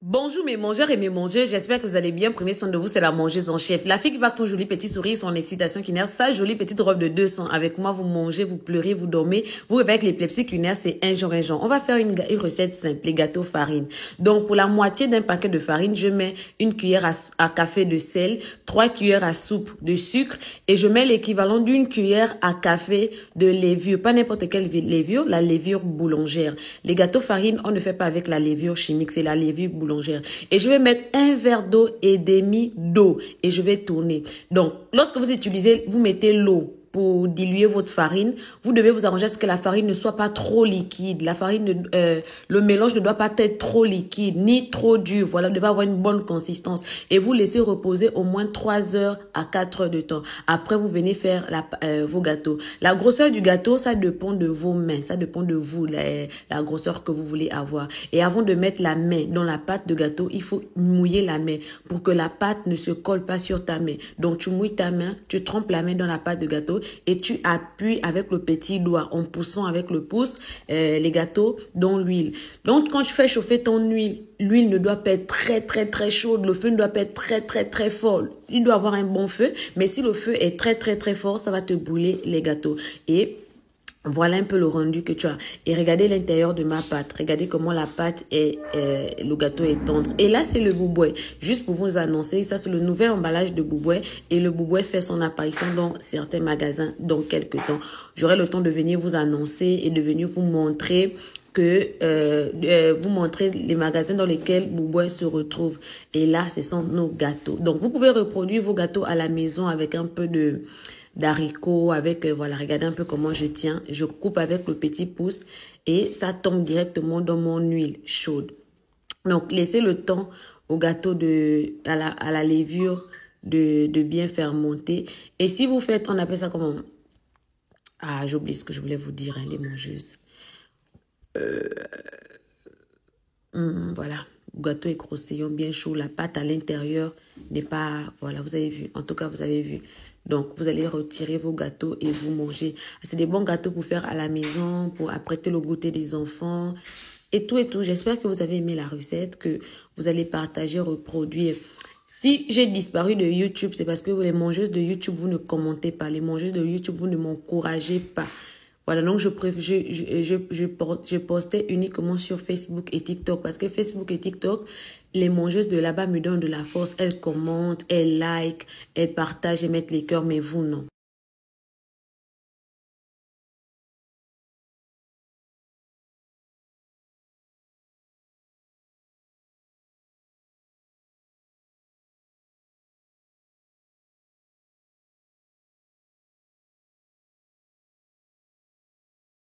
Bonjour mes mangeurs et mes mangeuses, j'espère que vous allez bien. Prenez soin de vous, c'est la mangeuse en chef. La fille qui part son joli petit sourire, son excitation culinaire, sa jolie petite robe de 200. Avec moi, vous mangez, vous pleurez, vous dormez. Vous rêvez avec l'épilepsie culinaire, c'est un jour. On va faire une recette simple, les gâteaux farine. Donc pour la moitié d'un paquet de farine, je mets une cuillère à café de sel, 3 cuillères à soupe de sucre et je mets l'équivalent d'une cuillère à café de levure. Pas n'importe quelle levure, la levure boulangère. Les gâteaux farine, on ne fait pas avec la levure chimique, c'est la levure boulangère. Et je vais mettre un verre d'eau et demi d'eau et je vais tourner. Donc, lorsque vous utilisez, vous mettez l'eau pour diluer votre farine, vous devez vous arranger à ce que la farine ne soit pas trop liquide. La farine, le mélange ne doit pas être trop liquide ni trop dur. Voilà, vous devez avoir une bonne consistance. Et vous laissez reposer au moins 3 heures à 4 heures de temps. Après, vous venez faire vos gâteaux. La grosseur du gâteau, ça dépend de vos mains. Ça dépend de vous, la grosseur que vous voulez avoir. Et avant de mettre la main dans la pâte de gâteau, il faut mouiller la main pour que la pâte ne se colle pas sur ta main. Donc, tu mouilles ta main, tu trempes la main dans la pâte de gâteau et tu appuies avec le petit doigt en poussant avec le pouce les gâteaux dans l'huile. Donc, quand tu fais chauffer ton huile, l'huile ne doit pas être très chaude. Le feu ne doit pas être très fort. Il doit avoir un bon feu, mais si le feu est très fort, ça va te brûler les gâteaux. Et voilà un peu le rendu que tu as. Et regardez l'intérieur de ma pâte. Regardez comment la pâte est, le gâteau est tendre. Et là, c'est le boubouet. Juste pour vous annoncer, ça c'est le nouvel emballage de boubouet. Et le boubouet fait son apparition dans certains magasins dans quelques temps. J'aurai le temps de venir vous annoncer et de venir vous montrer vous montrer les magasins dans lesquels Boubouet se retrouve. Et là, ce sont nos gâteaux. Donc, vous pouvez reproduire vos gâteaux à la maison avec un peu d'haricots, avec, voilà, regardez un peu comment je tiens. Je coupe avec le petit pouce et ça tombe directement dans mon huile chaude. Donc, laissez le temps au gâteau à la levure de bien faire monter. Et si vous faites, on appelle ça comment? Ah, j'ai oublié ce que je voulais vous dire, hein, les mangeuses. Voilà, le gâteau est croustillant, bien chaud. La pâte à l'intérieur n'est pas... Voilà, vous avez vu. En tout cas, vous avez vu. Donc, vous allez retirer vos gâteaux et vous manger. C'est des bons gâteaux pour faire à la maison, pour apprêter le goûter des enfants. Et tout et tout. J'espère que vous avez aimé la recette, que vous allez partager, reproduire. Si j'ai disparu de YouTube, c'est parce que les mangeuses de YouTube, vous ne commentez pas. Les mangeuses de YouTube, vous ne m'encouragez pas. Voilà, donc je postais uniquement sur Facebook et TikTok parce que Facebook et TikTok, les mangeuses de là-bas me donnent de la force. Elles commentent, elles like, elles partagent et mettent les cœurs, mais vous non.